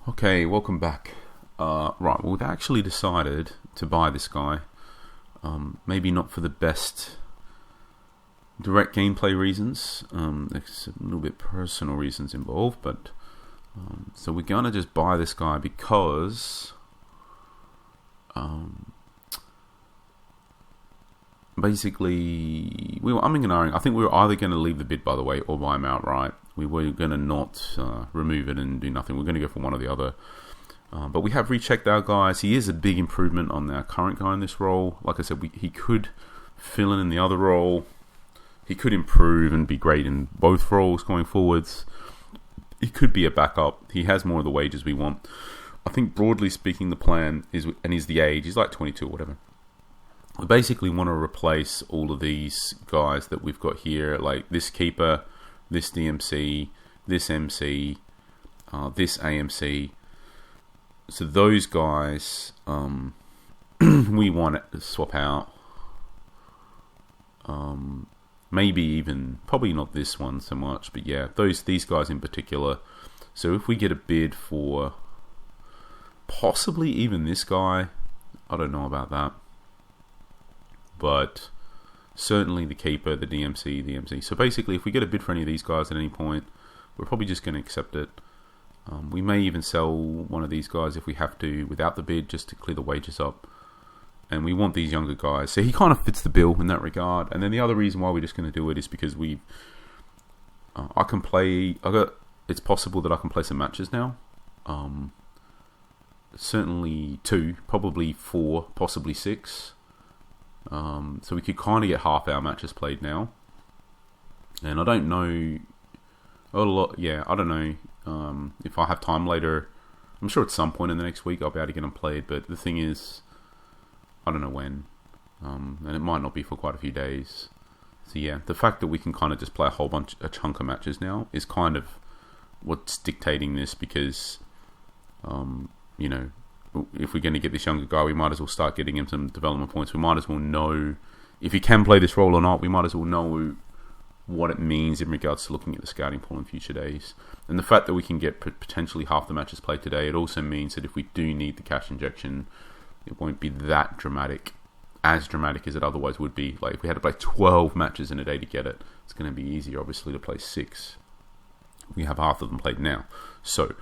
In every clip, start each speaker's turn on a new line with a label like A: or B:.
A: Okay, welcome back. Right, well, they actually decided to buy this guy. Maybe not for the best direct gameplay reasons. There's a little bit personal reasons involved, but so we're gonna just buy this guy because basically we were umming and ahhing. I think we were either going to leave the bid, by the way, or buy him outright. We were going to not remove it and do nothing. We're going to go for one or the other. But we have rechecked our guys. He is a big improvement on our current guy in this role. Like I said, he could fill in the other role. He could improve and be great in both roles going forwards. He could be a backup. He has more of the wages we want. I think broadly speaking, the plan is, and he's the age, he's like 22 or whatever. We basically want to replace all of these guys that we've got here, like this keeper, this DMC, this MC, this AMC. So those guys, we want to swap out. Maybe even, probably not this one so much, but yeah, these guys in particular. So if we get a bid for possibly even this guy, I don't know about that. But certainly the keeper, the DMC, the MC. So basically, if we get a bid for any of these guys at any point, we're probably just going to accept it. We may even sell one of these guys if we have to without the bid, just to clear the wages up. And we want these younger guys. So he kind of fits the bill in that regard. And then the other reason why we're just going to do it is because I can play. It's possible that I can play some matches now. Certainly 2, probably 4, possibly 6. So we could kind of get half our matches played now, and I don't know I don't know if I have time later. I'm sure at some point in the next week I'll be able to get them played, but the thing is, I don't know when, and it might not be for quite a few days. So yeah, the fact that we can kind of just play a chunk of matches now is kind of what's dictating this, because if we're going to get this younger guy, we might as well start getting him some development points. We might as well know if he can play this role or not. We might as well know what it means in regards to looking at the scouting pool in future days. And the fact that we can get potentially half the matches played today, it also means that if we do need the cash injection, it won't be that dramatic, as dramatic as it otherwise would be. Like if we had to play 12 matches in a day to get it, it's going to be easier, obviously, to play 6. We have half of them played now. So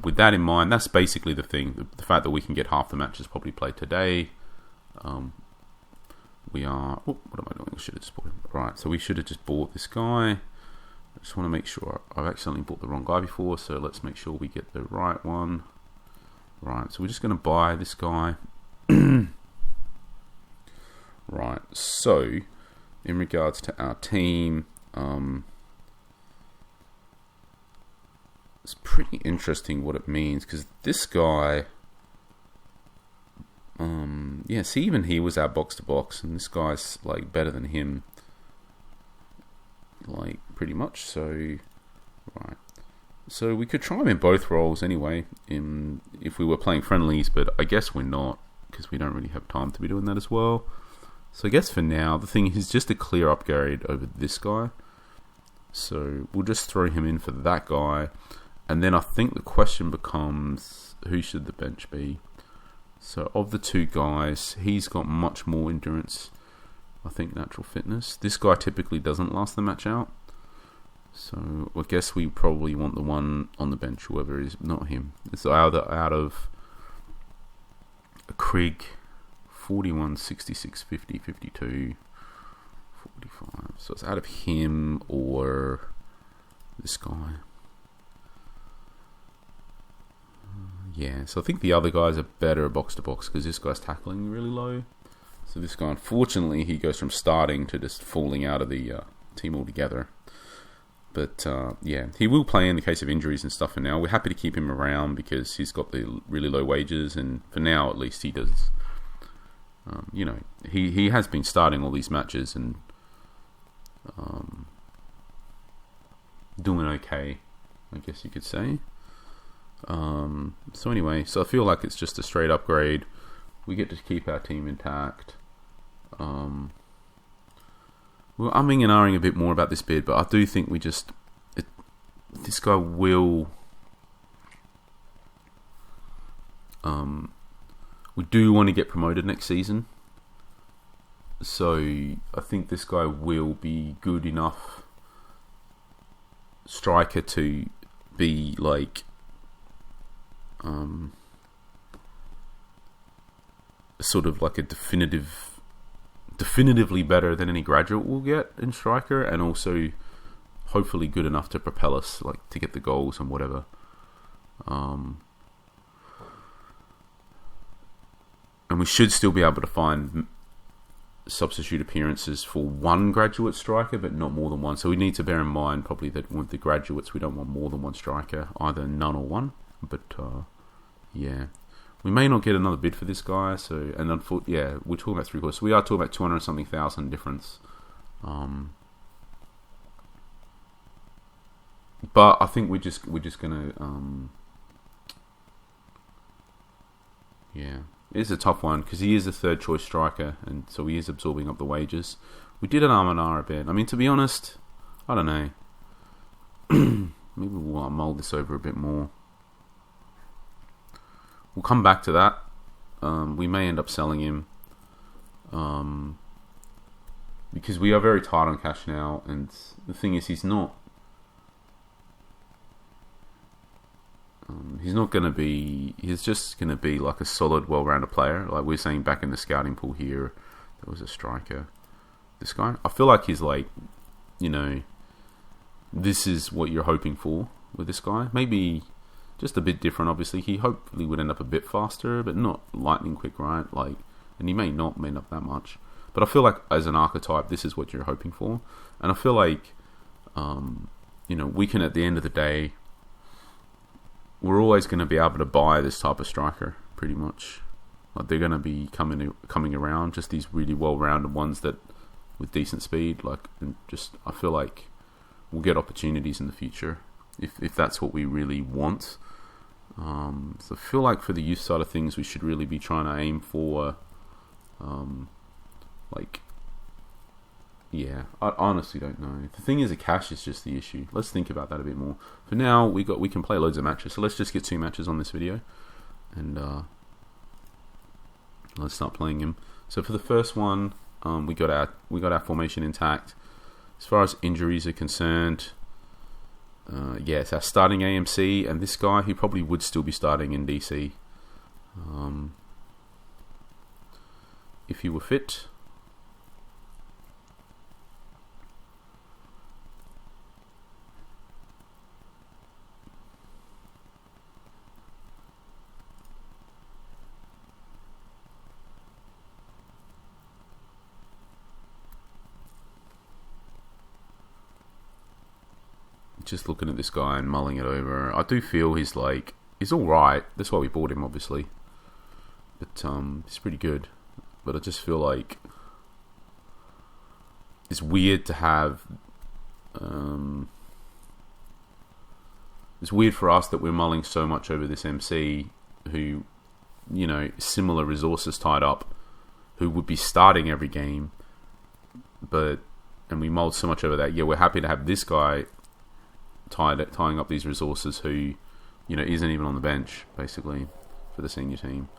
A: with that in mind, that's basically the thing. The fact that we can get half the matches probably played today. We are... what am I doing? I should have just bought him. Right, so we should have just bought this guy. I just want to make sure. I've accidentally bought the wrong guy before, so let's make sure we get the right one. Right, so we're just going to buy this guy. Right, so in regards to our team... it's pretty interesting what it means, because this guy, see, even he was our box to box, and this guy's like better than him, like pretty much. So, right. So we could try him in both roles anyway, if we were playing friendlies, but I guess we're not, because we don't really have time to be doing that as well. So I guess for now, the thing is just a clear upgrade over this guy. So we'll just throw him in for that guy. And then I think the question becomes, who should the bench be? So of the 2 guys, he's got much more endurance. I think natural fitness. This guy typically doesn't last the match out. So I guess we probably want the one on the bench, whoever is, not him. It's either out of a Krieg, 41, 66, 50, 52, 45. So it's out of him or this guy. Yeah, so I think the other guys are better box to box, because this guy's tackling really low. So this guy, unfortunately, he goes from starting to just falling out of the team altogether. But yeah, he will play in the case of injuries and stuff for now. We're happy to keep him around because he's got the really low wages, and for now at least he does. He has been starting all these matches and doing okay, I guess you could say. So anyway, so I feel like it's just a straight upgrade. We get to keep our team intact. We're umming and ahhing a bit more about this bid, but I do think this guy will We do want to get promoted next season, so I think this guy will be good enough striker to be like sort of like a definitively better than any graduate will get in striker, and also hopefully good enough to propel us like to get the goals and whatever. And we should still be able to find substitute appearances for one graduate striker, but not more than one. So we need to bear in mind probably that with the graduates, we don't want more than one striker, either none or one. But yeah, we may not get another bid for this guy. So, and yeah, we're talking about 3 quarters. So we are talking about 200 something thousand difference. But I think we're just gonna yeah. It is a tough one because he is a third choice striker, and so he is absorbing up the wages. We did an Armanara a bit. I mean, to be honest, I don't know. Maybe we'll mould this over a bit more. We'll come back to that. We may end up selling him because we are very tight on cash now, and the thing is, he's not going to be... He's just going to be like a solid, well-rounded player. Like we were saying back in the scouting pool here, there was a striker. This guy, I feel like he's like, you know, this is what you're hoping for with this guy. Maybe just a bit different, obviously. He hopefully would end up a bit faster, but not lightning quick, right? Like, and he may not end up that much. But I feel like as an archetype, this is what you're hoping for. And I feel like, you know, we can, at the end of the day, we're always going to be able to buy this type of striker, pretty much. Like they're going to be coming around, just these really well-rounded ones that with decent speed. Like, and just I feel like we'll get opportunities in the future if that's what we really want. So I feel like for the youth side of things, we should really be trying to aim for, like, yeah, I honestly don't know. The thing is, the cash is just the issue. Let's think about that a bit more. For now, we can play loads of matches. So let's just get 2 matches on this video, and let's start playing him. So for the first one, we got our formation intact. As far as injuries are concerned, yeah, it's our starting AMC, and this guy, he probably would still be starting in DC if he were fit. Just looking at this guy and mulling it over, I do feel he's alright. That's why we bought him, obviously. But he's pretty good. But I just feel like it's weird to have. It's weird for us that we're mulling so much over this MC, who, you know, similar resources tied up, who would be starting every game, and we mulled so much over that. Yeah, we're happy to have this guy tying up these resources who, you know, isn't even on the bench, basically, for the senior team.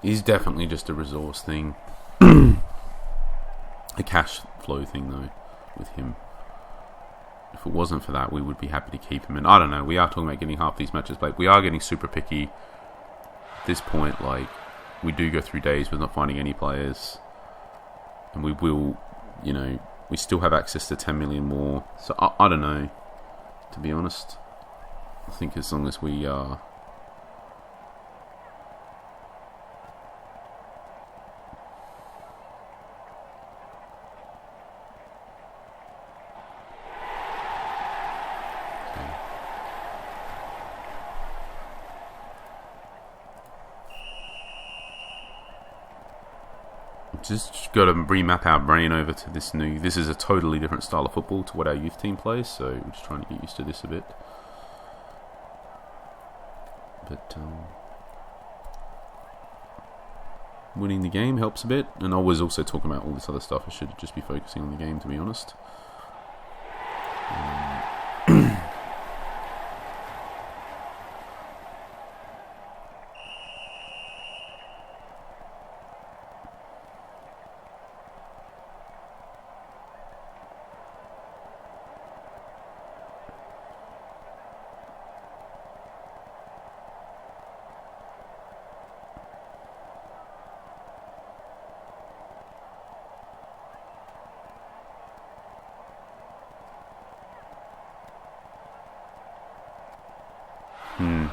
A: He's definitely just a resource thing. A cash flow thing, though, with him. If it wasn't for that, we would be happy to keep him. And I don't know, we are talking about getting half these matches played. We are getting super picky. At this point, like, we do go through days with not finding any players. And we will, you know, we still have access to 10 million more. So I don't know, to be honest. I think as long as we are... just got to remap our brain over to this new. This is a totally different style of football to what our youth team plays, so we're just trying to get used to this a bit. But winning the game helps a bit, and I was also talking about all this other stuff. I should just be focusing on the game, to be honest.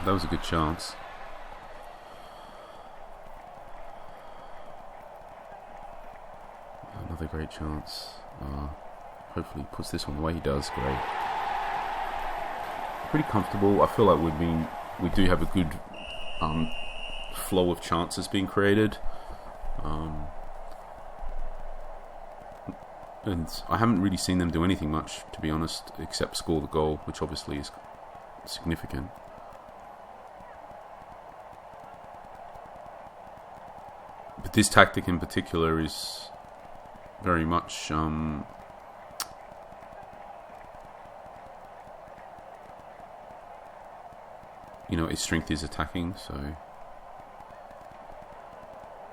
A: That was a good chance. Another great chance. Hopefully he puts this one away. He does. Great. Pretty comfortable. I feel like we do have a good flow of chances being created. And I haven't really seen them do anything much, to be honest, except score the goal, which obviously is significant. But this tactic in particular is very much its strength is attacking, so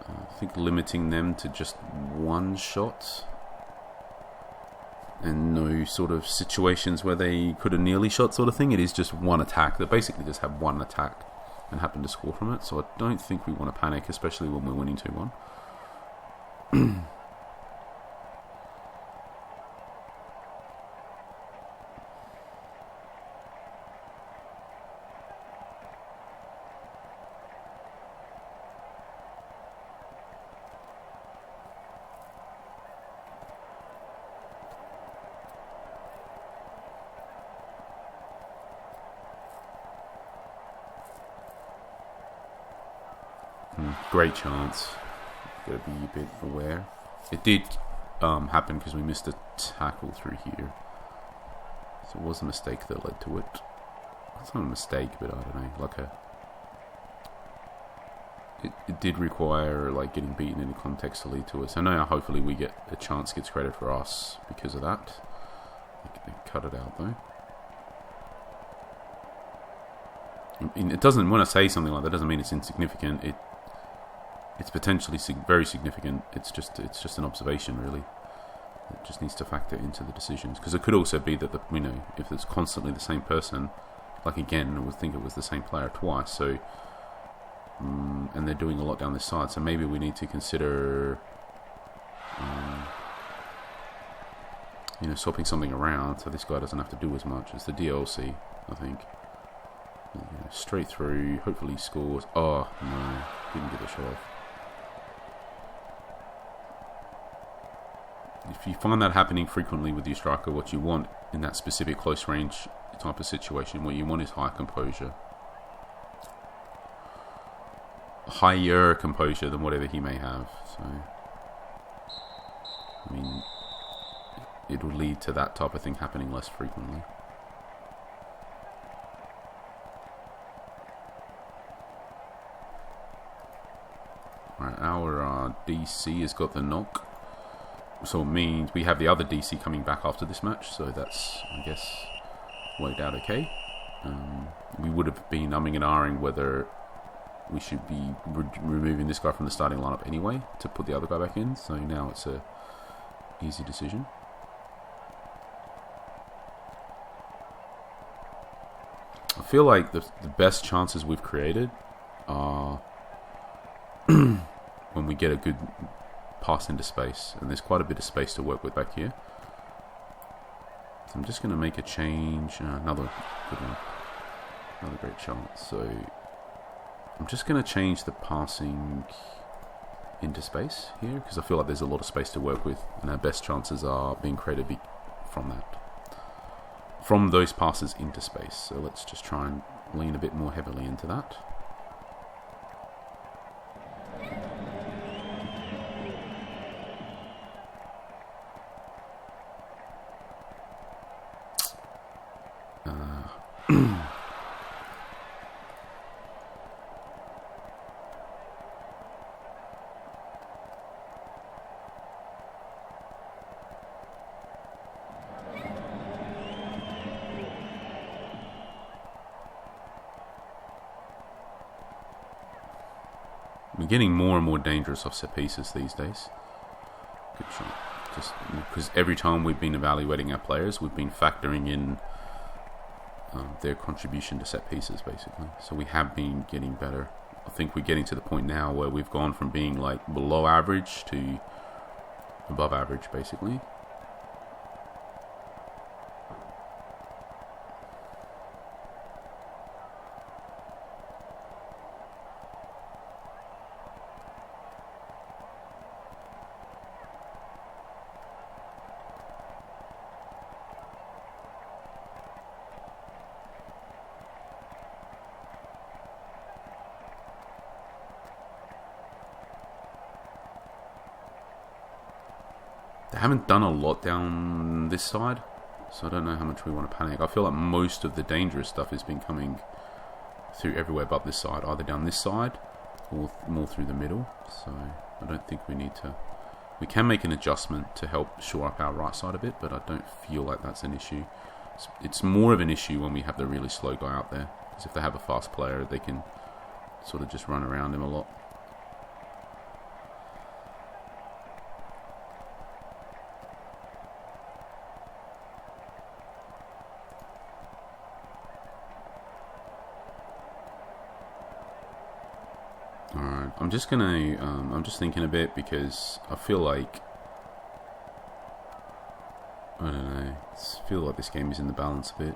A: I think limiting them to just one shot and no sort of situations where they could have nearly shot sort of thing. It is just one attack. They basically just have one attack and happen to score from it, so I don't think we want to panic, especially when we're winning 2-1. Great chance. Gotta be a bit aware. It did happen because we missed a tackle through here, so it was a mistake that led to it. It's not a mistake, but I don't know, like it did require like getting beaten in the context to lead to it. So now hopefully we get a chance gets credit for us because of that. They cut it out though. It doesn't. When I say something like that, doesn't mean it's insignificant. It's potentially very significant. It's just an observation, really. It just needs to factor into the decisions, because it could also be that if it's constantly the same person, like again, I would think it was the same player twice. So, and they're doing a lot down this side. So maybe we need to consider, swapping something around so this guy doesn't have to do as much as the DLC. I think. Straight through. Hopefully he scores. Oh no, didn't get the shot off. If you find that happening frequently with your striker, what you want in that specific close range type of situation, what you want is high composure. Higher composure than whatever he may have. So, it will lead to that type of thing happening less frequently. Alright, our DC has got the knock. So it means we have the other DC coming back after this match, so that's, I guess, worked out okay. We would have been umming and ahhing whether we should be removing this guy from the starting lineup anyway to put the other guy back in, so now it's a easy decision. I feel like the best chances we've created are when we get a good pass into space, and there's quite a bit of space to work with back here. So I'm just going to make a change. Another good one. Another great chance. So I'm just going to change the passing into space here, because I feel like there's a lot of space to work with, and our best chances are being created from that. From those passes into space. So let's just try and lean a bit more heavily into that. We're getting more and more dangerous off set pieces these days. Good shot. Just because every time we've been evaluating our players, we've been factoring in their contribution to set pieces, basically. So we have been getting better. I think we're getting to the point now where we've gone from being like below average to above average, basically. They haven't done a lot down this side, so I don't know how much we want to panic. I feel like most of the dangerous stuff has been coming through everywhere but this side, either down this side or more through the middle. So I don't think we need to. We can make an adjustment to help shore up our right side a bit, but I don't feel like that's an issue. It's more of an issue when we have the really slow guy out there, because if they have a fast player, they can sort of just run around him a lot. Alright, I'm just gonna, I'm just thinking a bit because I feel like, I don't know, I feel like this game is in the balance a bit.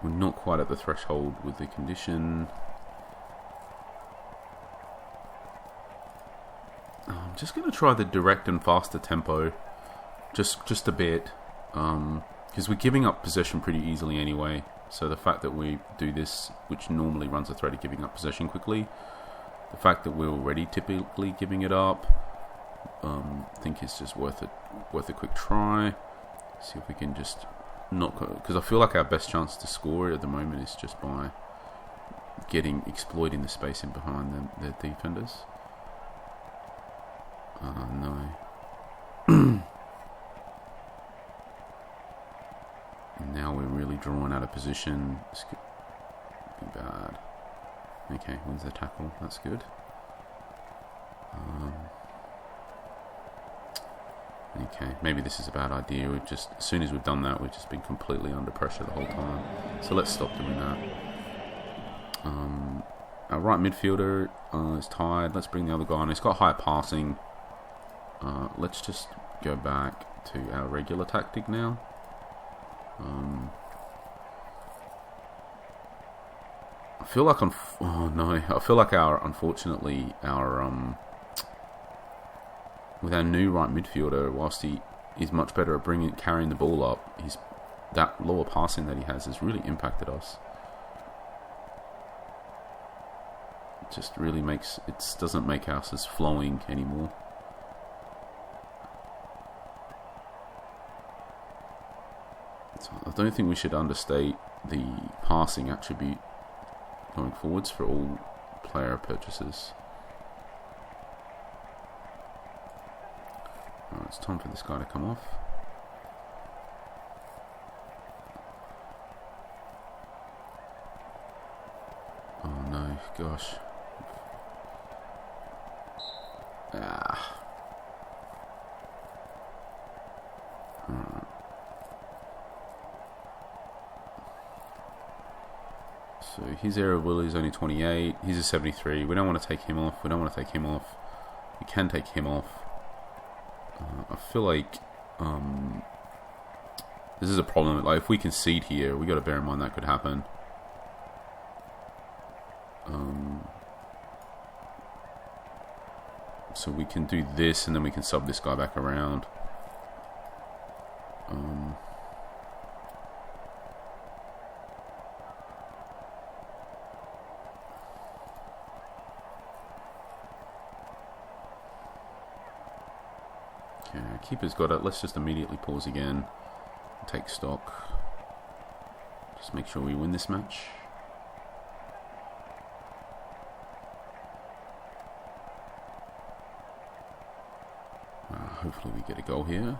A: We're not quite at the threshold with the condition. I'm just gonna try the direct and faster tempo, just a bit, because we're giving up possession pretty easily anyway. So the fact that we do this, which normally runs the threat of giving up possession quickly, the fact that we're already typically giving it up, I think it's just worth a quick try. See if we can just not, because I feel like our best chance to score at the moment is just by exploiting the space in behind the defenders. No. Now we're really drawn out of position. This could be bad. Okay, wins the tackle. That's good. Okay, maybe this is a bad idea. We've just, as soon as we've done that, we've just been completely under pressure the whole time. So let's stop doing that. Our right midfielder is tired. Let's bring the other guy on. He's got high passing. Let's just go back to our regular tactic now. I feel like I feel like unfortunately with our new right midfielder, whilst he is much better at carrying the ball up, that lower passing that he has really impacted us. It just really doesn't make us as flowing anymore. I don't think we should understate the passing attribute going forwards for all player purchases. Alright, it's time for this guy to come off. Oh no, gosh. Ah. Alright. So his error ability is only 28. He's a 73. We don't want to take him off. We can take him off. I feel like this is a problem. Like if we concede here, we got to bear in mind that could happen. So we can do this, and then we can sub this guy back around. Okay, keeper's got it. Let's just immediately pause again. take stock. Just make sure we win this match. Hopefully we get a goal here.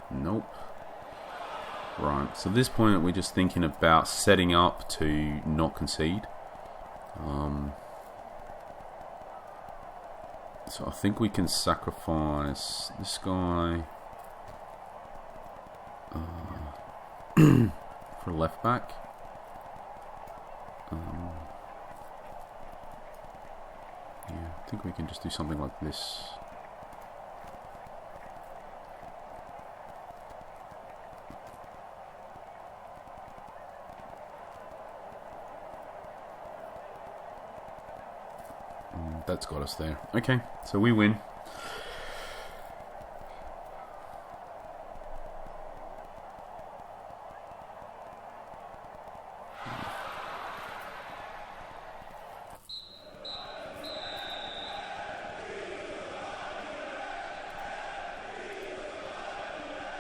A: Nope. Right, so at this point we're just thinking about setting up to not concede. So I think we can sacrifice this guy for left back. Yeah, I think we can just do something like this. That's got us there. Okay, so we win.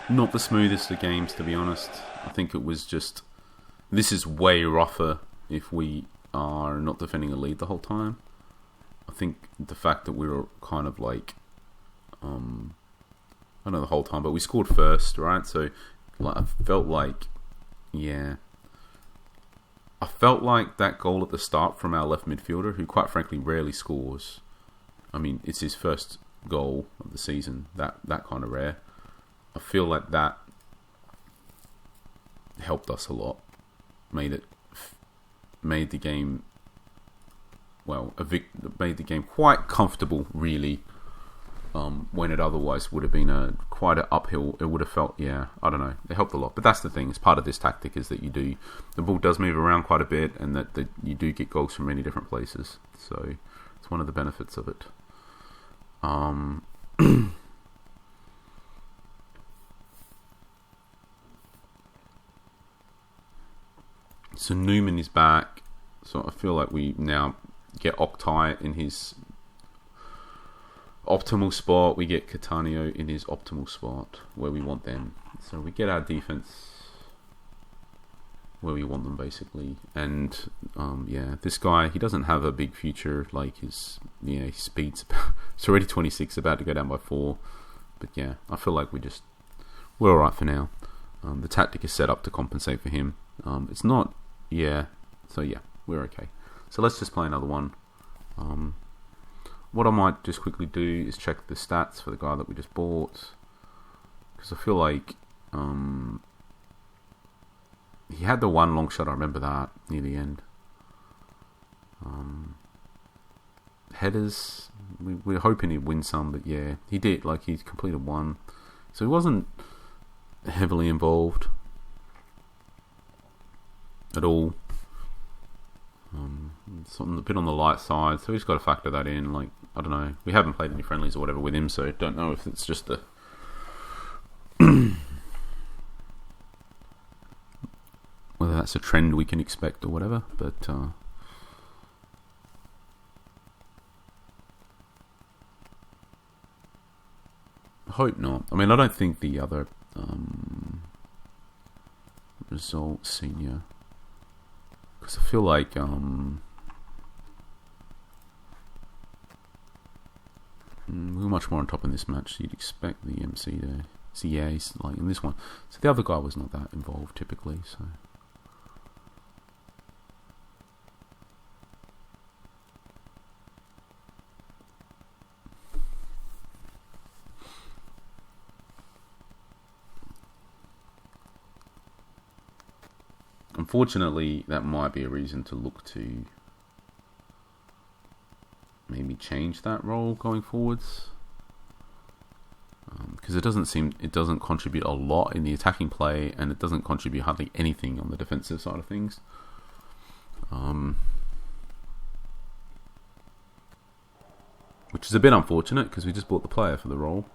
A: Not the smoothest of games, to be honest. I think it was just... This is way rougher if we are not defending a lead the whole time. I think the fact that we were kind of like, I don't know the whole time, but we scored first, right? So like, I felt like that goal at the start from our left midfielder, who quite frankly rarely scores. I mean, it's his first goal of the season. That kind of rare. I feel like that helped us a lot. Made the game. Well, made the game quite comfortable, really, when it otherwise would have been quite an uphill. It would have felt, I don't know, it helped a lot. But that's the thing, it's part of this tactic is that the ball does move around quite a bit, and that you do get goals from many different places. So it's one of the benefits of it. So Newman is back, so I feel like we now get Oktay in his optimal spot. We get Catania in his optimal spot where we want them. So we get our defense where we want them, basically. And this guy, he doesn't have a big future. Like his speed's it's already 26, about to go down by 4. But yeah, I feel like we're all right for now. The tactic is set up to compensate for him. It's not, So yeah, we're okay. So let's just play another one. What I might just quickly do is check the stats for the guy that we just bought, because I feel like he had the one long shot. I remember that near the end. Headers, we're hoping he'd win some, but yeah, he did. Like, he completed one, so he wasn't heavily involved at all. Something a bit on the light side, so we just got to factor that in. Like, I don't know, we haven't played any friendlies or whatever with him, so don't know if it's just whether that's a trend we can expect or whatever. But I hope not. I mean, I don't think the other result senior, because I feel like we're much more on top in this match. You'd expect the MC to CAs like in this one. So the other guy was not that involved typically. So unfortunately, that might be a reason to look to maybe change that role going forwards, because it doesn't contribute a lot in the attacking play, and it doesn't contribute hardly anything on the defensive side of things. Which is a bit unfortunate, because we just bought the player for the role.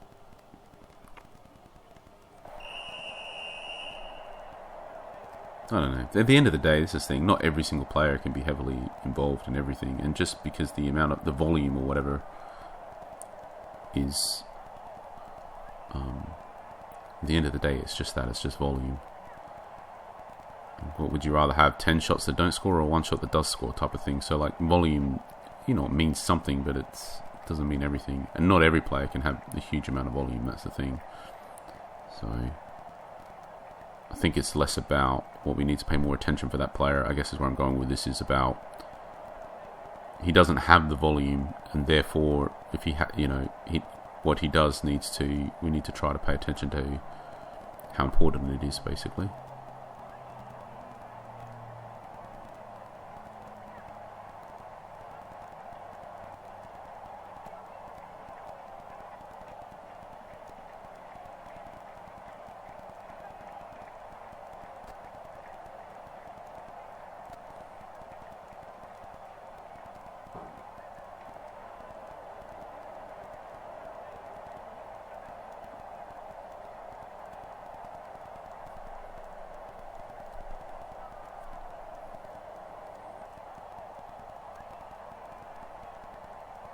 A: I don't know. At the end of the day, this is the thing. Not every single player can be heavily involved in everything, and just because the amount of the volume or whatever is, at the end of the day, it's just that. It's just volume. What would you rather have? 10 shots that don't score or one shot that does score type of thing. So like volume, it means something, but it doesn't mean everything. And not every player can have a huge amount of volume. That's the thing. So I think it's less about what we need to pay more attention for that player. I guess is where I'm going with this, is about he doesn't have the volume, and therefore if what he does we need to try to pay attention to how important it is, basically.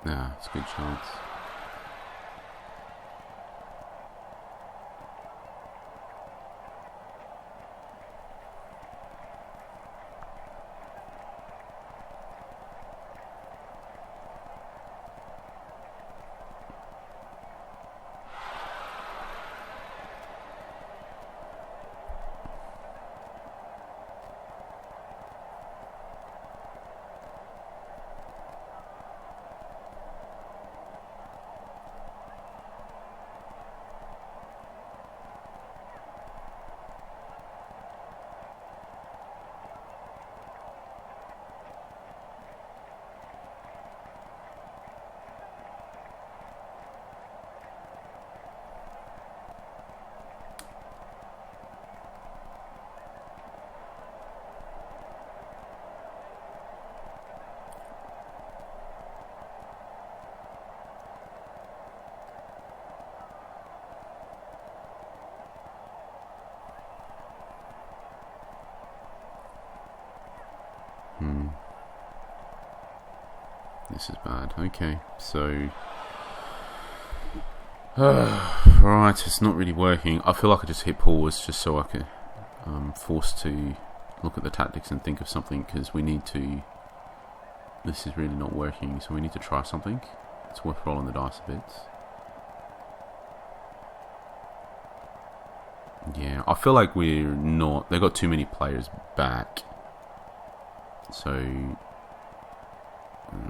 A: Nah, it's a good chance. This is bad. Okay, so right, it's not really working. I feel like I just hit pause just so I could forced to look at the tactics and think of something, because we need to. This is really not working, so we need to try something. It's worth rolling the dice a bit. Yeah, I feel like we're not. They've got too many players back, so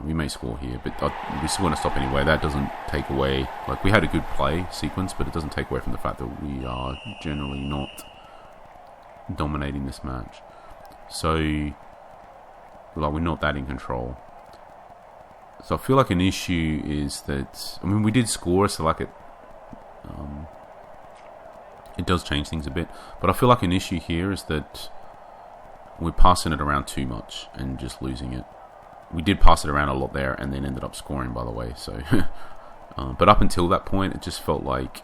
A: we may score here, but we still want to stop anyway. That doesn't take away, like, we had a good play sequence, but it doesn't take away from the fact that we are generally not dominating this match. So, like, we're not that in control. So I feel like an issue is that, I mean, we did score, so like it does change things a bit, but I feel like an issue here is that we're passing it around too much and just losing it. We did pass it around a lot there and then ended up scoring, by the way. So, but up until that point, it just felt like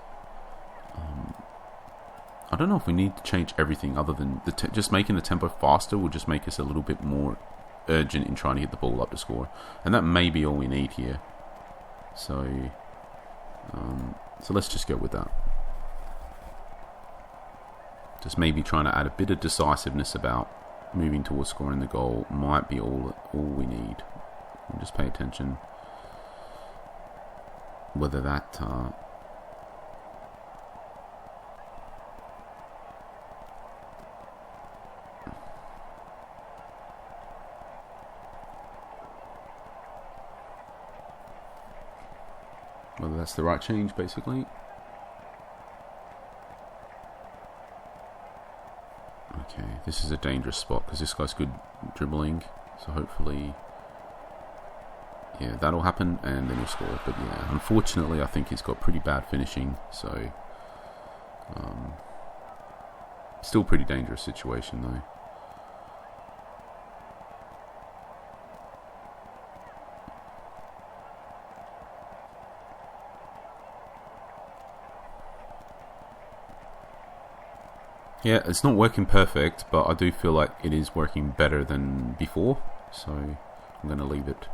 A: I don't know if we need to change everything other than just making the tempo faster will just make us a little bit more urgent in trying to get the ball up to score, and that may be all we need here. So, so let's just go with that. Just maybe trying to add a bit of decisiveness about moving towards scoring the goal might be all we need. And just pay attention whether that whether that's the right change, basically. Okay, this is a dangerous spot because this guy's good dribbling, so hopefully, yeah, that'll happen and then he'll score. But yeah, unfortunately, I think he's got pretty bad finishing, so still pretty dangerous situation though. Yeah, it's not working perfect, but I do feel like it is working better than before, so I'm going to leave it.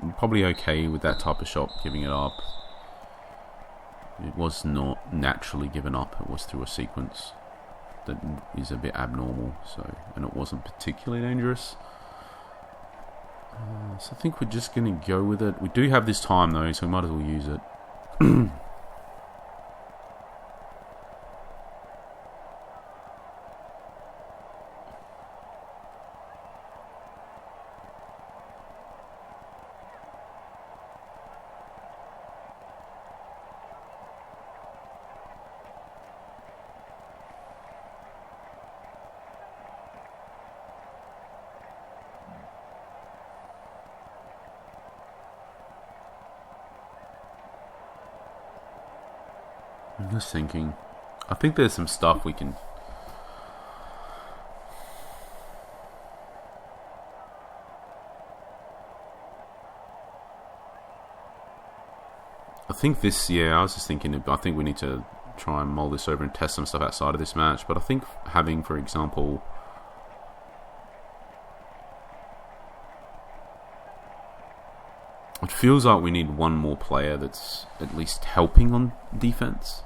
A: I'm probably okay with that type of shot, giving it up. It was not naturally given up, it was through a sequence that is a bit abnormal, and it wasn't particularly dangerous. So I think we're just going to go with it. We do have this time though, so we might as well use it. I'm just thinking. I think there's some stuff we can... I think this... Yeah, I was just thinking... I think we need to try and mull this over and test some stuff outside of this match. But I think having, for example... It feels like we need one more player that's at least helping on defense.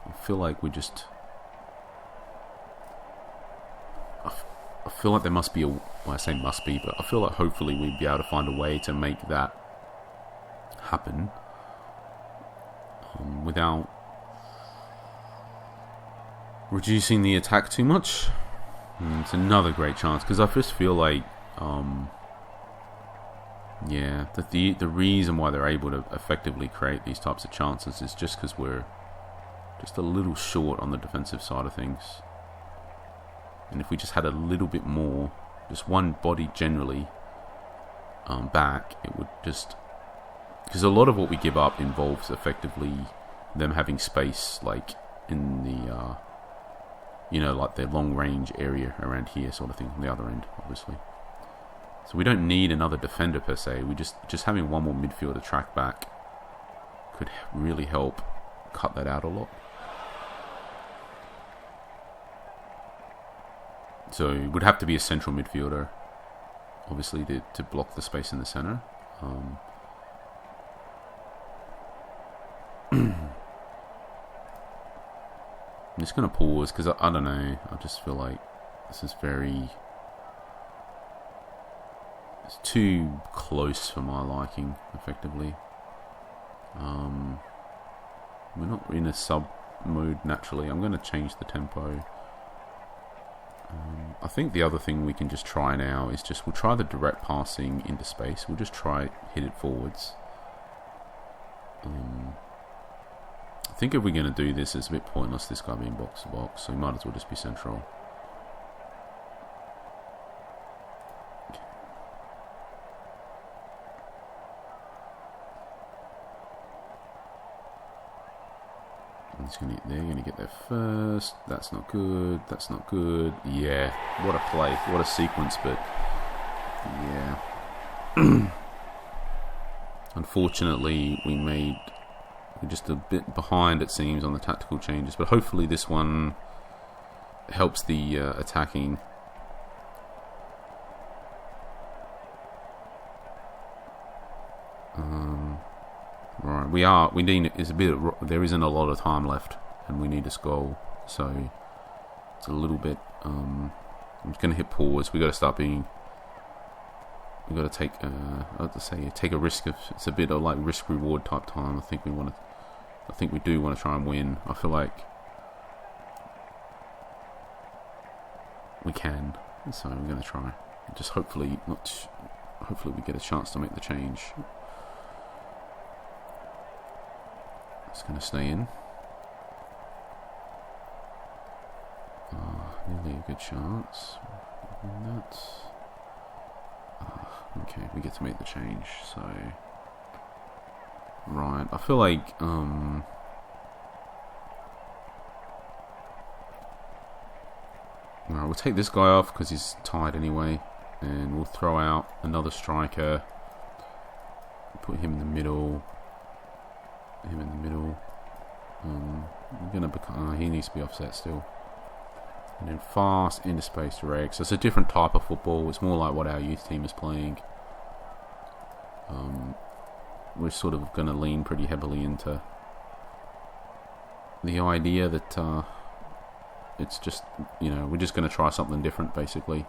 A: I feel like we just... I feel like there must be a... Well, I say must be, but I feel like hopefully we'd be able to find a way to make that happen without reducing the attack too much. It's another great chance, because I just feel like... yeah, the reason why they're able to effectively create these types of chances is just because we're just a little short on the defensive side of things. And if we just had a little bit more, just one body generally back, it would just... Because a lot of what we give up involves effectively them having space, like in the, like their long range area around here sort of thing, on the other end, obviously. So we don't need another defender per se. We just having one more midfielder track back could really help cut that out a lot. So it would have to be a central midfielder, obviously, to block the space in the center. I'm just going to pause because I don't know. I just feel like this is very... It's too close for my liking, effectively. We're not in a sub mode naturally. I'm going to change the tempo. I think the other thing we can just try now is we'll try the direct passing into space. We'll just try hit it forwards. I think if we're going to do this, it's a bit pointless, this guy being box to box, so we might as well just be central. They're going to get there first. That's not good. That's not good. Yeah, what a play. What a sequence, but... Yeah. Unfortunately, we're just a bit behind, it seems, on the tactical changes. But hopefully this one helps the attacking. Right, there isn't a lot of time left, and we need this goal, so it's a little bit. I'm just going to hit pause. We got to start being. We got to take. Take a risk. It's a bit of like risk reward type time. I think we do want to try and win. I feel like we can, so we're going to try. Just hopefully we get a chance to make the change. It's going to stay in. Nearly a good chance. Okay, we get to make the change. So, right. I feel like Alright, we'll take this guy off because he's tied anyway, and we'll throw out another striker. Put him in the middle. We're gonna become. He needs to be offset still. And then fast into space to Rex. So it's a different type of football. It's more like what our youth team is playing. we're sort of going to lean pretty heavily into the idea that it's just, we're just going to try something different, basically.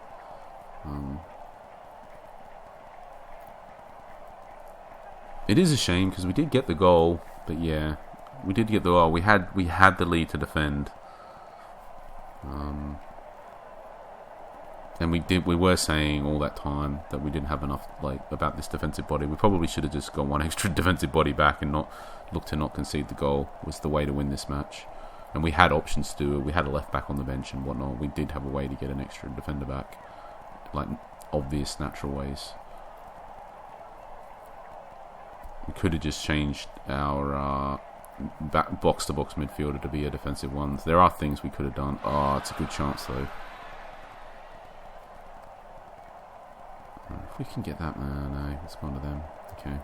A: It is a shame because we did get the goal, but yeah, we did get the goal. We had the lead to defend, and we were saying all that time that we didn't have enough, about this defensive body. We probably should have just got one extra defensive body back and not look to not concede the goal. Was the way to win this match. And we had options to do it. We had a left back on the bench and whatnot. We did have a way to get an extra defender back, obvious, natural ways. We could have just changed our box-to-box midfielder to be a defensive one. There are things we could have done. Oh, it's a good chance, though. If we can get that, no, let's go on to them. Okay.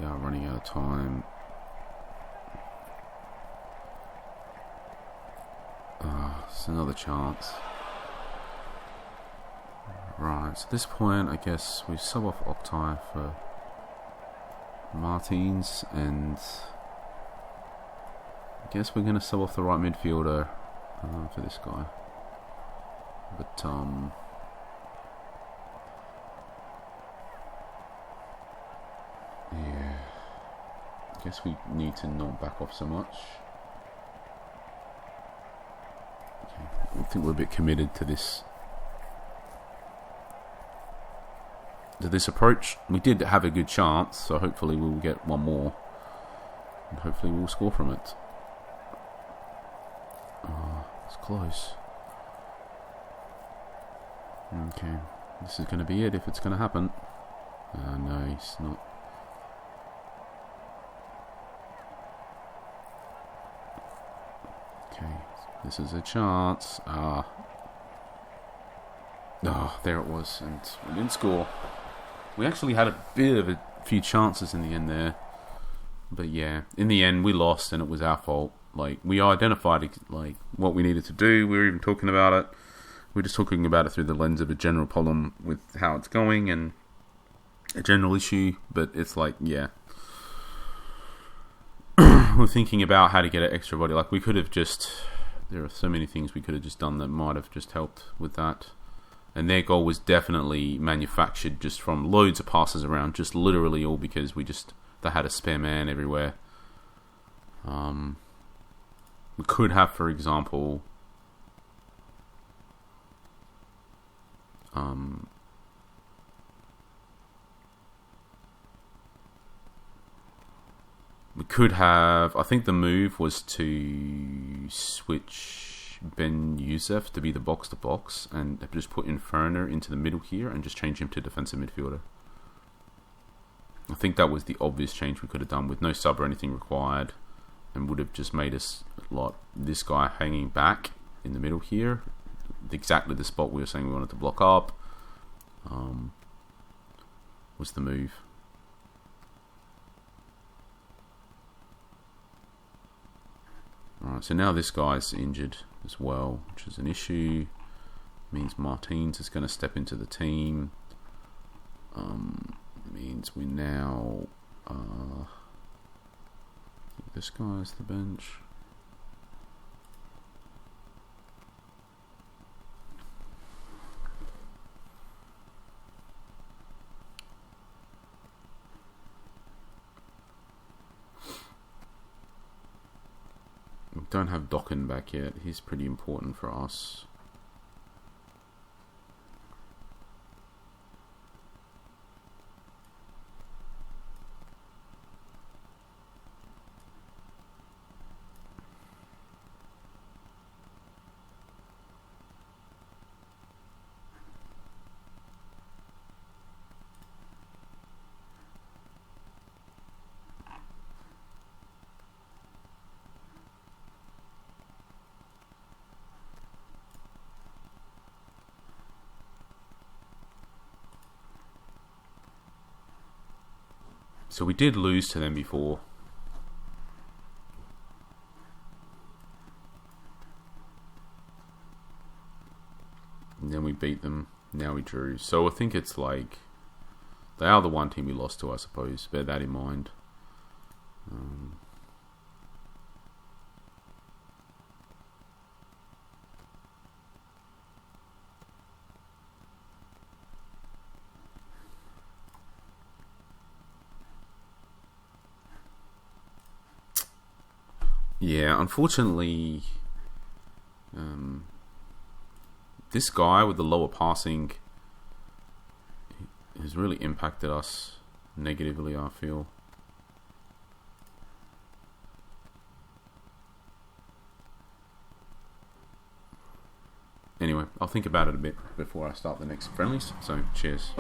A: Yeah, running out of time. It's another chance. Right, so at this point, I guess we sub off Oktay for Martins, and I guess we're going to sub off the right midfielder for this guy. But, yeah, I guess we need to not back off so much. Okay, I think we're a bit committed to this approach. We did have a good chance, so hopefully we'll get one more, and hopefully we'll score from it. Oh, it's close. Okay, this is going to be it if it's going to happen. No, it's not. Okay, this is a chance. Oh, there it was, and we didn't score. We actually had a bit of a few chances in the end there, but yeah, in the end we lost, and it was our fault. We identified what we needed to do. We were even talking about it. We're just talking about it through the lens of a general problem with how it's going and a general issue. But it's yeah, we're thinking about how to get an extra body. We could have just. There are so many things we could have just done that might have just helped with that. And their goal was definitely manufactured just from loads of passes around, just literally all because they had a spare man everywhere. We could have, for example, I think the move was to switch Ben Youssef to be the box-to-box and just put Inferno into the middle here and just change him to defensive midfielder. I think that was the obvious change we could have done with no sub or anything required, and would have just made us this guy hanging back in the middle here, exactly the spot we were saying we wanted to block up, was the move. Alright, so now this guy's injured as well, which is an issue. Means Martins is going to step into the team. Means we now this guy's the bench. We don't have Dokken back yet. He's pretty important for us. So we did lose to them before. And then we beat them. Now we drew. So I think it's like... They are the one team we lost to, I suppose. Bear that in mind. Yeah, unfortunately, this guy with the lower passing has really impacted us negatively, I feel. Anyway, I'll think about it a bit before I start the next friendlies. So, cheers.